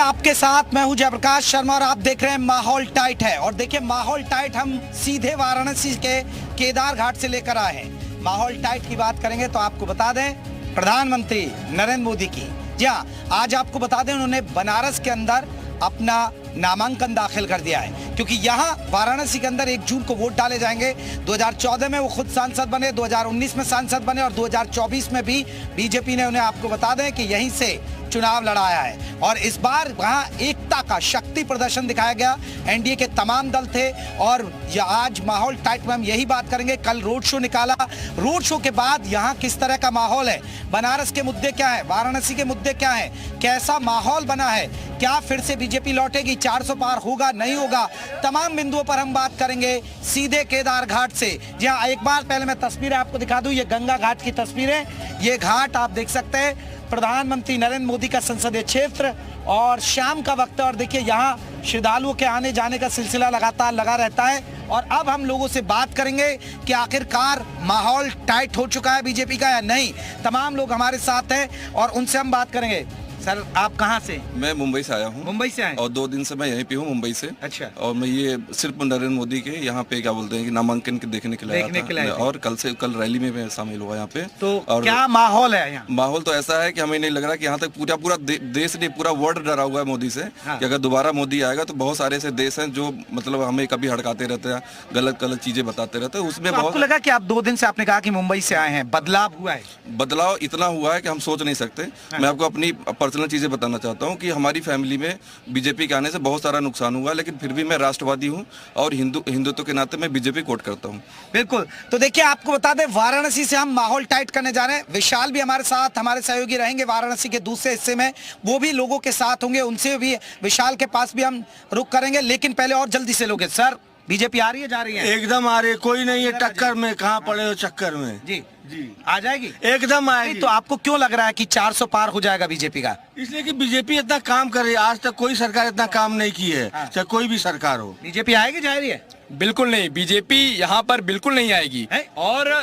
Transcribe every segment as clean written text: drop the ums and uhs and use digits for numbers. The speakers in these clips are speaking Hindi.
आपके साथ मैं हूं जयप्रकाश शर्मा और आप देख रहे हैं माहौल टाइट है। और देखिए माहौल टाइट हम सीधे वाराणसी के केदार घाट से लेकर आए हैं। माहौल टाइट की बात करेंगे तो आपको बता दें प्रधानमंत्री नरेंद्र मोदी की, जी हाँ, आज आपको बता दें उन्होंने बनारस के अंदर अपना नामांकन दाखिल कर दिया है, क्योंकि यहाँ वाराणसी के अंदर 1 जून को वोट डाले जाएंगे। 2014 में वो खुद सांसद बने, 2019 में सांसद बने और 2024 में भी बीजेपी ने उन्हें, आपको बता दें कि यहीं से चुनाव लड़ाया है। और इस बार वहां एकता का शक्ति प्रदर्शन दिखाया गया, एनडीए के तमाम दल थे। और आज माहौल टाइट में हम यही बात करेंगे। कल रोड शो निकाला, रोड शो के बाद यहाँ किस तरह का माहौल है, बनारस के मुद्दे क्या है, वाराणसी के मुद्दे क्या है, कैसा माहौल बना है, क्या फिर से बीजेपी लौटेगी, 400 पार होगा नहीं होगा, तमाम बिंदुओं पर हम बात करेंगे सीधे केदार घाट से। जहाँ एक बार पहले मैं तस्वीरें आपको दिखा दूं, ये गंगा घाट की तस्वीरें, ये घाट आप देख सकते हैं, प्रधानमंत्री नरेंद्र मोदी का संसदीय क्षेत्र और शाम का वक्त है। और देखिए यहाँ श्रद्धालुओं के आने जाने का सिलसिला लगातार लगा रहता है। और अब हम लोगों से बात करेंगे कि आखिरकार माहौल टाइट हो चुका है बीजेपी का या नहीं। तमाम लोग हमारे साथ हैं और उनसे हम बात करेंगे। सर आप कहाँ से? मैं मुंबई से आया हूँ। मुंबई से आए? और 2 दिन से मैं यहीं पे हूँ मुंबई से। अच्छा। और मैं ये सिर्फ नरेंद्र मोदी के यहाँ पे क्या बोलते हैं कि नामांकन के देखने के लिए आया था। और कल रैली में मैं शामिल हुआ यहाँ पे। तो और क्या माहौल है यहाँ? माहौल तो ऐसा है कि हमें नहीं लग रहा कि यहाँ तक पूरा देश नहीं, पूरा वर्ल्ड डरा हुआ है मोदी से। हाँ। कि अगर दोबारा मोदी आएगा तो बहुत सारे ऐसे देश हैं जो मतलब हमें कभी हड़काते रहते हैं, गलत चीजें बताते रहते हैं। उसमें बहुत लगा कि आप 2 दिन से आपने कहा कि मुंबई से आए हैं, बदलाव हुआ है? बदलाव इतना हुआ है कि हम सोच नहीं सकते। मैं आपको अपनी पर्सनल चीजें बताना चाहता हूं कि हमारी फैमिली में बीजेपी के आने से बहुत सारा नुकसान हुआ, लेकिन फिर भी मैं राष्ट्रवादी हूं और हिंदुत्व के नाते मैं बीजेपी कोट करता हूं। बिल्कुल। तो देखिए आपको बता दें वाराणसी से हम माहौल टाइट करने जा रहे हैं। विशाल भी हमारे साथ, हमारे सहयोगी रहेंगे वाराणसी के दूसरे हिस्से में, वो भी लोगों के साथ होंगे, उनसे भी, विशाल के पास भी हम रुक करेंगे। लेकिन पहले और जल्दी से लोगे सर, बीजेपी आ रही है जा रही है? एकदम आ रही है, कोई नहीं है टक्कर में, कहाँ पड़े हो चक्कर में। जी जी आ जाएगी, एकदम आएगी। तो आपको क्यों लग रहा है कि 400 पार हो जाएगा बीजेपी का? इसलिए कि बीजेपी इतना काम कर रही है, आज तक कोई सरकार इतना काम नहीं की है। हाँ। चाहे कोई भी सरकार हो। बीजेपी आएगी जा रही है? बिल्कुल नहीं, बीजेपी यहाँ पर बिल्कुल नहीं आएगी। और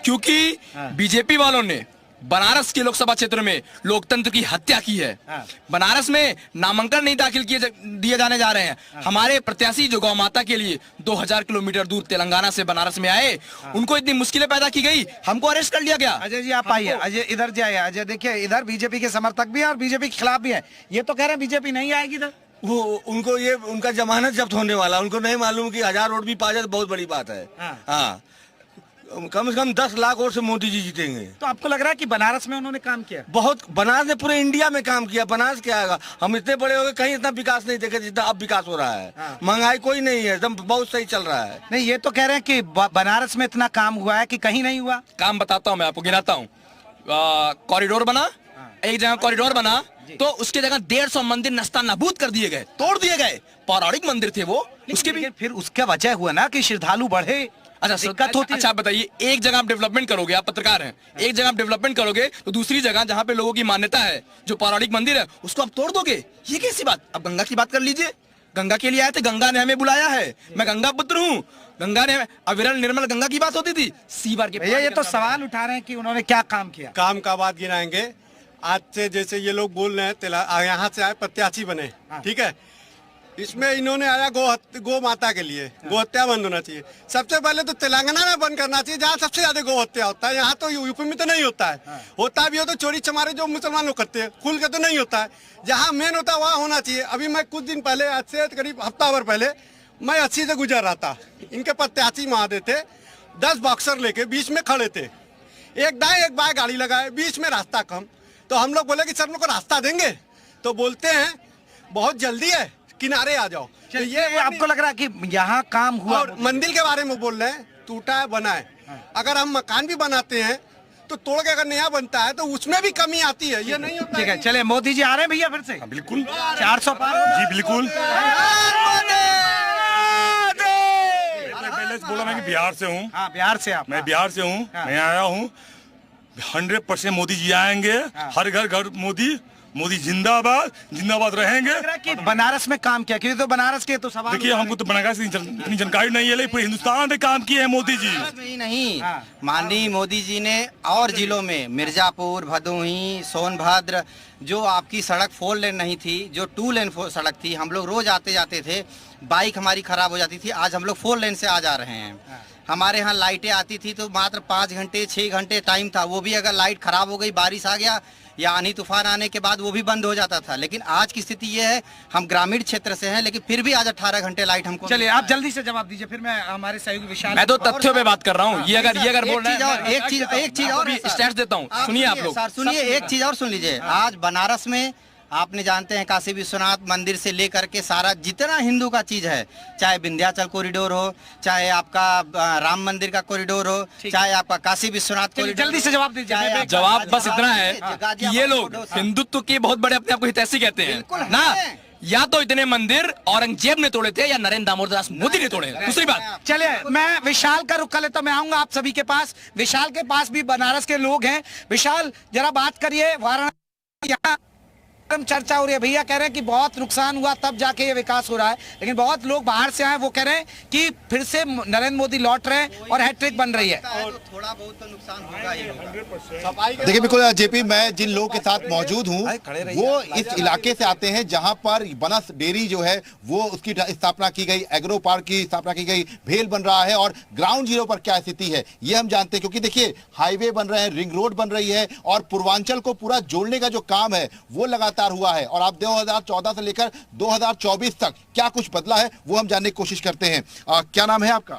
क्योंकि बीजेपी वालों ने बनारस के लोकसभा क्षेत्र में लोकतंत्र की हत्या की है। बनारस में नामांकन नहीं दाखिल दिए जाने जा रहे हैं। हमारे प्रत्याशी जो गौ माता के लिए 2000 किलोमीटर दूर तेलंगाना से बनारस में आए, उनको इतनी मुश्किलें पैदा की गई, हमको अरेस्ट कर लिया गया। अजय जी आप आइए, अजय इधर जाइए। अजय देखिए इधर बीजेपी के समर्थक भी हैं और बीजेपी के खिलाफ भी हैं। ये तो कह रहे हैं बीजेपी नहीं आएगी इधर। वो उनको ये उनका जमानत जब्त होने वाला, उनको नहीं मालूम कि 1000 वोट भी पा जाए तो बहुत बड़ी बात है। हाँ, कम से कम 10 लाख वोट से मोदी जी जीतेंगे। तो आपको लग रहा है कि बनारस में उन्होंने काम किया? बहुत, बनारस ने पूरे इंडिया में काम किया। बनारस क्या आएगा, हम इतने बड़े हो गए, कहीं इतना विकास नहीं देखे जितना अब विकास हो रहा है। महंगाई कोई नहीं है, एकदम बहुत सही चल रहा है। नहीं, ये तो कह रहे हैं कि बनारस में इतना काम हुआ है कि कहीं नहीं हुआ। काम बताता हूँ मैं आपको, गिनाता हूँ। कॉरिडोर बना, एक जगह कॉरिडोर बना तो उसके जगह 150 मंदिर नस्ता नाबूद कर दिए गए, तोड़ दिए गए। पौराणिक मंदिर थे वो, उसके भी फिर उसका वजह हुआ ना कि श्रद्धालु बढ़े। अच्छा बताइए, एक जगह आप डेवलपमेंट करोगे, आप पत्रकार हैं, एक जगह आप डेवलपमेंट करोगे तो दूसरी जगह जहाँ पे लोगों की मान्यता है, जो पौराणिक मंदिर है, उसको आप तोड़ दोगे, ये कैसी बात? अब गंगा की बात कर लीजिए, गंगा के लिए आए थे, गंगा ने हमें बुलाया है, मैं गंगा पुत्र हूँ, गंगा ने, अविरल निर्मल गंगा की बात होती थी, सीवार के। ये तो सवाल उठा रहे हैं कि उन्होंने क्या काम किया। काम का बात गिनाएंगे। आज से जैसे ये लोग बोल रहे हैं यहाँ से आए प्रत्याशी बने, ठीक है, इसमें इन्होंने आया गो माता के लिए, गो हत्या बंद होना चाहिए। सबसे पहले तो तेलंगाना में बंद करना चाहिए, जहाँ सबसे ज्यादा गो हत्या होता है। यहाँ तो यूपी में तो नहीं होता है, होता भी हो तो चोरी चमारे जो मुसलमान लोग करते हैं, खुल के तो नहीं होता है। जहाँ मेन होता है वहाँ होना चाहिए। अभी मैं कुछ दिन पहले, आज से करीब हफ्ता भर पहले, मैं 80 से गुजर रहा था, इनके प्रत्याशी महादे थे, 10 बॉक्सर लेके बीच में खड़े थे, एक दाएं एक बाएं गाड़ी लगाए, बीच में रास्ता कम। तो हम लोग बोले कि सर लोग को रास्ता देंगे, तो बोलते हैं बहुत जल्दी है, किनारे आ जाओ। तो ये आपको लग रहा है कि यहाँ काम हुआ? और मंदिर के बारे में बोल रहे हैं, टूटा है बना है। अगर हम मकान भी बनाते हैं तो तोड़ के अगर नया बनता है तो उसमें भी कमी आती है, ये नहीं होता। ठीक है, चले मोदी जी आ रहे हैं भैया फिर से? बिल्कुल 400 पार जी, बिल्कुल। पहले बोला मैं कि बिहार से हूँ। हाँ, बिहार से आप? मैं बिहार से हूँ। मैं आया हूँ, 100% मोदी जी आएंगे। हर घर घर मोदी, मोदी जिंदाबाद, जिंदाबाद रहेंगे। लग रहा है कि बनारस में काम किया, क्योंकि तो बनारस के तो सवाल देखिए, हमको तो बनारस की इतनी जानकारी नहीं है, लेकिन पूरे हिंदुस्तान में काम किए हैं मोदी जी। ही नहीं, माननीय मोदी जी ने और जिलों में मिर्जापुर, भदोही, सोनभद्र, जो आपकी सड़क 4 लेन नहीं थी, जो 2 लेन सड़क थी, हम लोग रोज आते जाते थे, बाइक हमारी खराब हो जाती थी, आज हम लोग 4 लेन से आ जा रहे हैं। हमारे यहाँ लाइटें आती थी तो मात्र 5 घंटे 6 घंटे टाइम था, वो भी अगर लाइट खराब हो गई, बारिश आ गया या आंधी तूफान आने के बाद वो भी बंद हो जाता था। लेकिन आज की स्थिति ये है, हम ग्रामीण क्षेत्र से हैं, लेकिन फिर भी आज 18 घंटे लाइट हमको। चलिए आप जल्दी से जवाब दीजिए, फिर मैं हमारे सहयोगी विशाल। मैं तो तथ्यों पे बात कर रहा हूँ। ये अगर बोल रहे हैं, एक चीज और स्टैट्स देता हूँ, सुनिए आप लोग। सर सुनिए, एक चीज और सुन लीजिए। आज बनारस में आपने जानते हैं काशी विश्वनाथ मंदिर से लेकर के सारा जितना हिंदू का चीज है, चाहे विंध्याचल कॉरिडोर हो, चाहे आपका राम मंदिर का कॉरिडोर हो, चाहे आपका काशी विश्वनाथ कॉरिडोर। जल्दी से जवाब दीजिए। जवाब बस इतना है कि ये लोग हिंदुत्व के बहुत बड़े अपने आप को हितैषी कहते हैं ना। या तो इतने मंदिर औरंगजेब ने तोड़े थे या नरेंद्र दामोदर दास मोदी ने तोड़े। दूसरी बात, चलिए मैं विशाल का रुख कर लेता हूं। मैं आऊंगा आप सभी के पास। विशाल के पास भी बनारस के लोग हैं। विशाल जरा बात करिए, वाराणसी यहाँ चर्चा हो रही है, भैया कह रहे हैं कि बहुत नुकसान हुआ तब जाके ये विकास हो रहा है, लेकिन बहुत लोग बाहर से आए, वो कह रहे हैं कि फिर से नरेंद्र मोदी लौट रहे हैं और हैट्रिक बन रही है। थोड़ा बहुत तो नुकसान होगा ही होगा। देखिए बिल्कुल जेपी, मैं जिन लोगों के साथ मौजूद हूँ वो इस इलाके से आते हैं जहां पर बनस डेयरी जो है वो उसकी स्थापना की गई, एग्रो पार्क की स्थापना की गई, भेल बन रहा है, और ग्राउंड जीरो पर क्या स्थिति है ये हम जानते हैं। क्योंकि देखिए हाईवे बन रहे हैं, रिंग रोड बन रही है, और पूर्वांचल को पूरा जोड़ने का जो काम है वो लगातार हुआ है। और आप 2014 से लेकर 2024 तक क्या कुछ बदला है वो हम जानने की कोशिश करते हैं। क्या नाम है आपका?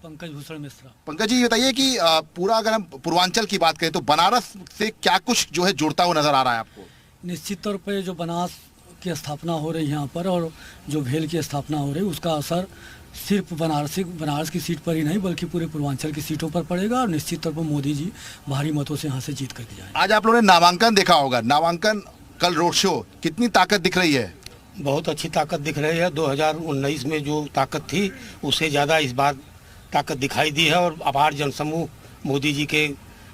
पंकज भूषण मिश्रा। पंकज जी, ये बताइए कि पूरा अगर हम पूर्वांचल की बात करें तो बनारस से क्या कुछ जो है जुड़ता हुआ नजर आ रहा है आपको? निश्चित तौर पे जो बनारस की स्थापना हो रही है यहाँ पर, और जो भेल की स्थापना हो रही है, उसका असर सिर्फ बनारस की सीट पर ही नहीं बल्कि पूरे पूर्वांचल की सीटों पर पड़ेगा, और निश्चित तौर पर मोदी जी भारी मतों से यहाँ से जीत करके जाएंगे। आज आप लोगों ने नामांकन देखा होगा, नामांकन कल रोड शो, कितनी ताकत दिख रही है? बहुत अच्छी ताकत दिख रही है। 2019 में जो ताकत थी उससे ज़्यादा इस बार ताकत दिखाई दी है, और अपार जनसमूह मोदी जी के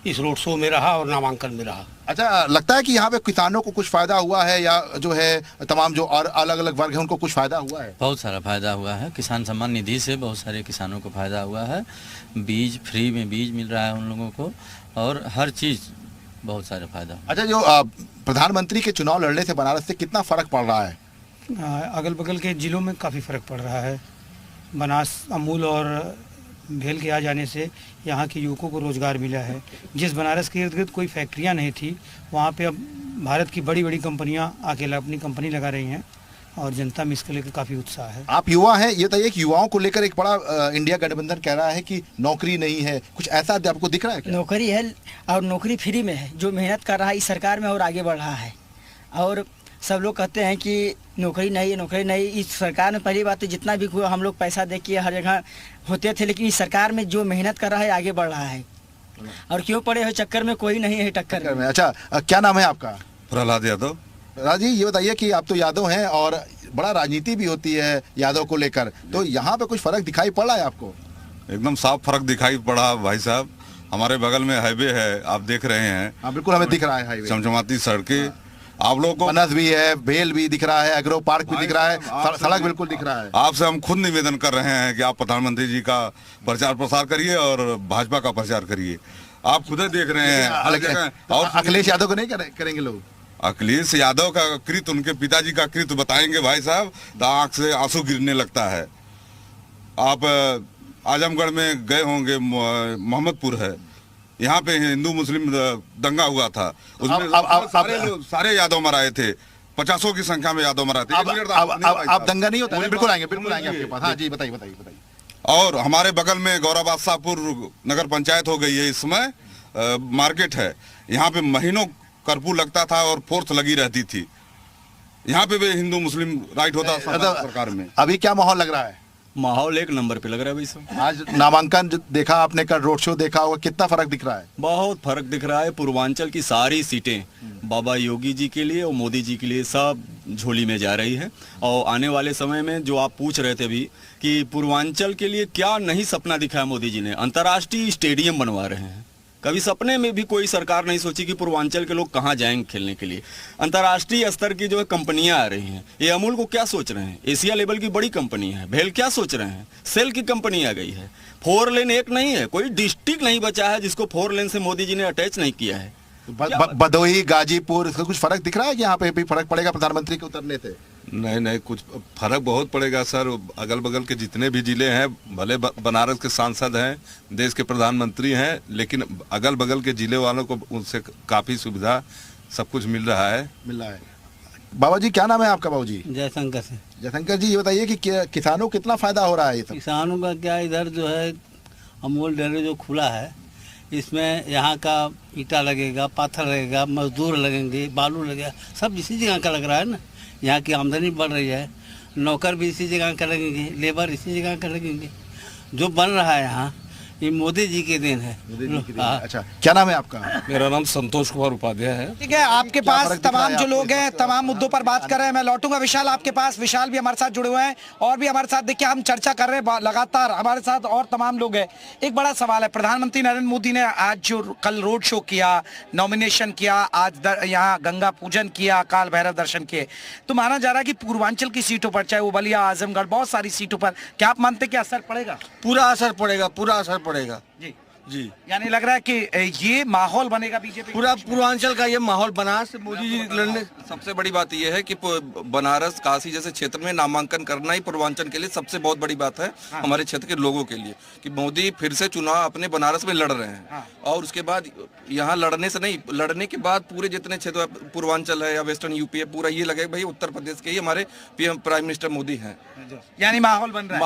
इस रोड शो में रहा और नामांकन में रहा। अच्छा, लगता है कि यहाँ पे किसानों को कुछ फायदा हुआ है, या जो है तमाम जो और अलग अलग वर्ग हैं उनको कुछ फायदा हुआ है? बहुत सारा फायदा हुआ है। किसान सम्मान निधि से बहुत सारे किसानों को फायदा हुआ है। बीज फ्री में बीज मिल रहा है उन लोगों को, और हर चीज़ बहुत सारे फायदा। अच्छा, जो प्रधानमंत्री के चुनाव लड़ने से बनारस से कितना फर्क पड़ रहा है? अगल बगल के जिलों में काफ़ी फ़र्क पड़ रहा है। बनास अमूल और भेल के आ जाने से यहाँ के युवकों को रोज़गार मिला है। जिस बनारस के इर्द गिर्द कोई फैक्ट्रियाँ नहीं थी, वहाँ पे अब भारत की बड़ी बड़ी कंपनियाँ आके अपनी कंपनी लगा रही हैं, और जनता में इसको लेकर काफ़ी उत्साह है। आप युवा हैं, ये बताइए कि युवाओं को लेकर एक बड़ा इंडिया गठबंधन कह रहा है कि नौकरी नहीं है, कुछ ऐसा आपको दिख रहा है क्या? नौकरी है, और नौकरी फ्री में है। जो मेहनत कर रहा है इस सरकार में और आगे बढ़ रहा है, और सब लोग कहते हैं कि नौकरी नहीं है, नौकरी नहीं। इस सरकार में पहली बात तो जितना भी हम लोग पैसा दे के हर जगह होते थे, लेकिन इस सरकार में जो मेहनत कर रहा है आगे बढ़ रहा है, और क्यों पड़े हो चक्कर में, कोई नहीं है टक्कर में। अच्छा, क्या नाम है आपका? प्रहलाद यादव। राजी, ये बताइए कि आप तो यादव हैं और बड़ा राजनीति भी होती है यादव को लेकर, तो यहाँ पे कुछ फर्क दिखाई पड़ रहा है आपको? एकदम साफ फर्क दिखाई पड़ा भाई साहब। हमारे बगल में हाईवे है, आप देख रहे हैं। हाँ बिल्कुल, हमें दिख रहा है हाईवे, चमचमाती सड़कें। आप लोगों को बनस भी है, भेल भी दिख रहा है, एग्रो पार्क भी दिख रहा है, सड़क बिल्कुल दिख रहा है। आपसे हम खुद निवेदन कर रहे हैं कि आप प्रधानमंत्री जी का प्रचार प्रसार करिए और भाजपा का प्रचार करिए। आप खुद देख रहे हैं। और अखिलेश यादव को नहीं करेंगे लोग? अखिलेश यादव का कृत, उनके पिताजी का कृत बताएंगे भाई साहब, तो आंख से आंसू गिरने लगता है। आप आजमगढ़ में गए होंगे, मोहम्मदपुर है, यहाँ पे हिंदू मुस्लिम दंगा हुआ था, उसमें सारे यादव मराए थे, 50 की संख्या में यादव मराए थे। आप दंगा नहीं होता? बिल्कुल आएंगे आपके पास। हाँ जी, बताइए। और हमारे बगल में गौराबादशाहपुर नगर पंचायत हो गई है, इस समय मार्केट है, यहाँ पे महीनों कर्फ्यू लगता था और फोर्स लगी रहती थी। यहाँ पे भी हिंदू मुस्लिम राइट होता सरकार में। अभी क्या माहौल लग रहा है? माहौल एक नंबर पे लग रहा है भाई साहब। आज नामांकन देखा आपने, कल रोड शो देखा होगा, कितना फर्क दिख रहा है? बहुत फर्क दिख रहा है। पूर्वांचल की सारी सीटें बाबा योगी जी के लिए और मोदी जी के लिए सब झोली में जा रही है। और आने वाले समय में जो आप पूछ रहे थे अभी कि पूर्वांचल के लिए क्या नहीं सपना दिखा है मोदी जी ने, अंतर्राष्ट्रीय स्टेडियम बनवा रहे हैं। कभी सपने में भी कोई सरकार नहीं सोची कि पूर्वांचल के लोग कहाँ जाएंगे खेलने के लिए। अंतर्राष्ट्रीय स्तर की जो है कंपनियां आ रही हैं, ये अमूल को क्या सोच रहे हैं, एशिया लेवल की बड़ी कंपनी है। भेल क्या सोच रहे हैं, सेल की कंपनी आ गई है। 4 लेन एक नहीं है, कोई डिस्ट्रिक्ट नहीं बचा है जिसको 4 लेन से मोदी जी ने अटैच नहीं किया है। भदोही, गाजीपुर, इसका कुछ फर्क दिख रहा है कि यहाँ पे भी फर्क पड़ेगा प्रधानमंत्री के उतरने से? नहीं, कुछ फर्क बहुत पड़ेगा सर। अगल बगल के जितने भी जिले हैं, भले बनारस के सांसद हैं, देश के प्रधानमंत्री हैं, लेकिन अगल बगल के जिले वालों को उनसे काफी सुविधा सब कुछ मिल रहा है। बाबा जी क्या नाम है आपका? बाबू जी जयशंकर से। जयशंकर जी, ये बताइए कि किसानों को कितना फायदा हो रहा है? ये सब किसानों का क्या, इधर जो है अमूल डेयरी जो खुला है, इसमें यहाँ का ईटा लगेगा, पाथर लगेगा, मजदूर लगेंगे, बालू लगेगा, सब इसी जगह का लग रहा है ना। यहाँ की आमदनी बढ़ रही है, नौकर भी इसी जगह का लगेंगे, लेबर इसी जगह का लगेंगे। जो बन रहा है यहाँ, ये मोदी जी के दिन है। अच्छा, क्या नाम है आपका? मेरा नाम संतोष कुमार उपाध्याय है। ठीक है, आपके पास तमाम जो लोग हैं तमाम मुद्दों पर बात कर रहे हैं। मैं लौटूंगा विशाल आपके पास। विशाल भी हमारे साथ जुड़े हुए हैं और भी हमारे साथ, देखिए हम चर्चा कर रहे हैं लगातार, हमारे साथ और तमाम लोग हैं। एक बड़ा सवाल है, प्रधानमंत्री नरेंद्र मोदी ने आज जो कल रोड शो किया, नॉमिनेशन किया, आज यहाँ गंगा पूजन किया, काल भैरव दर्शन किए, तो माना जा रहा है कि पूर्वांचल की सीटों पर, चाहे वो बलिया, आजमगढ़, बहुत सारी सीटों पर, क्या आप मानते हैं कि असर पड़ेगा? पूरा असर पड़ेगा, पूरा असर पड़ेगा जी। यानी लग रहा है कि ये माहौल बनेगा बीजेपी, पूरा पूर्वांचल का ये माहौल बनारस से मोदी जी लड़ने। सबसे बड़ी बात यह है कि बनारस, काशी जैसे क्षेत्र में नामांकन करना ही पूर्वांचल के लिए सबसे बहुत बड़ी बात है। हमारे क्षेत्र के लोगों के लिए कि मोदी फिर से चुनाव अपने बनारस में लड़ रहे हैं। और उसके बाद यहाँ लड़ने से नहीं, लड़ने के बाद पूरे जितने क्षेत्र पूर्वांचल है या वेस्टर्न यूपी है, पूरा ये लगे भाई उत्तर प्रदेश के ही हमारे पीएम प्राइम मिनिस्टर मोदी हैं। यानी माहौल बन रहा है,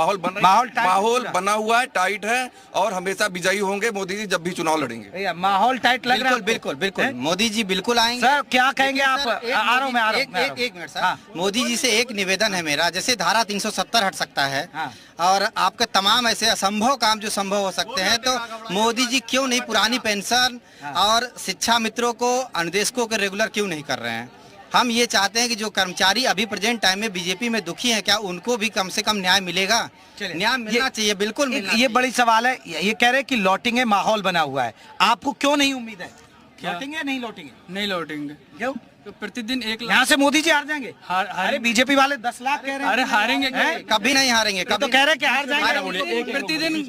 माहौल बना हुआ है, टाइट है, और हमेशा विजयी होंगे मोदी जी जब भी चुनाव लड़ेंगे। माहौल टाइट लग रहा है। बिल्कुल मोदी जी बिल्कुल आएंगे। सर क्या कहेंगे आप? एक मिनट सर, मोदी जी से एक निवेदन है मेरा, जैसे धारा 370 हट सकता है और आपके तमाम ऐसे असंभव काम जो संभव हो सकते हैं, तो मोदी जी क्यों नहीं पुरानी पेंशन और शिक्षा मित्रों को, अनुदेशकों को रेगुलर क्यों नहीं कर रहे हैं? हम ये चाहते हैं कि जो कर्मचारी अभी प्रेजेंट टाइम में बीजेपी में दुखी हैं, क्या उनको भी कम से कम न्याय मिलेगा? न्याय मिलना चाहिए, बिल्कुल मिलना। ये बड़ी सवाल है। ये कह रहे हैं कि लौटेंगे, माहौल बना हुआ है, आपको क्यों नहीं उम्मीद है? लौटेंगे या नहीं लौटेंगे? नहीं लौटेंगे। क्यों? तो प्रतिदिन 1 लाख यहाँ से मोदी जी हार जाएंगे? अरे बीजेपी वाले 10 लाख कह रहे हैं। अरे हारेंगे, कभी नहीं हारेंगे। तो कह रहे हैं कि हार जाएंगे। प्रतिदिन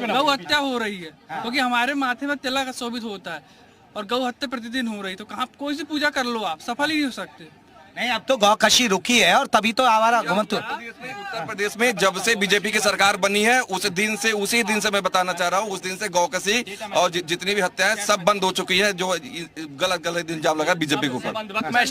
गौ हत्या हो रही है, क्योंकि हमारे माथे में तिलक शोभित होता है और गौ हत्या प्रतिदिन हो रही, तो कहाँ कोई सी पूजा कर लो, आप सफल ही नहीं हो सकते। नहीं, अब तो गौ कशी रुकी है और तभी तो आवारा घुमंतु। उत्तर प्रदेश में जब से बीजेपी की सरकार बनी है उसी दिन से मैं बताना चाह रहा हूँ, उस दिन से गौ कशी और जितनी भी हत्याएं सब बंद हो चुकी है, जो गलत इल्जाम लगा बीजेपी के ऊपर।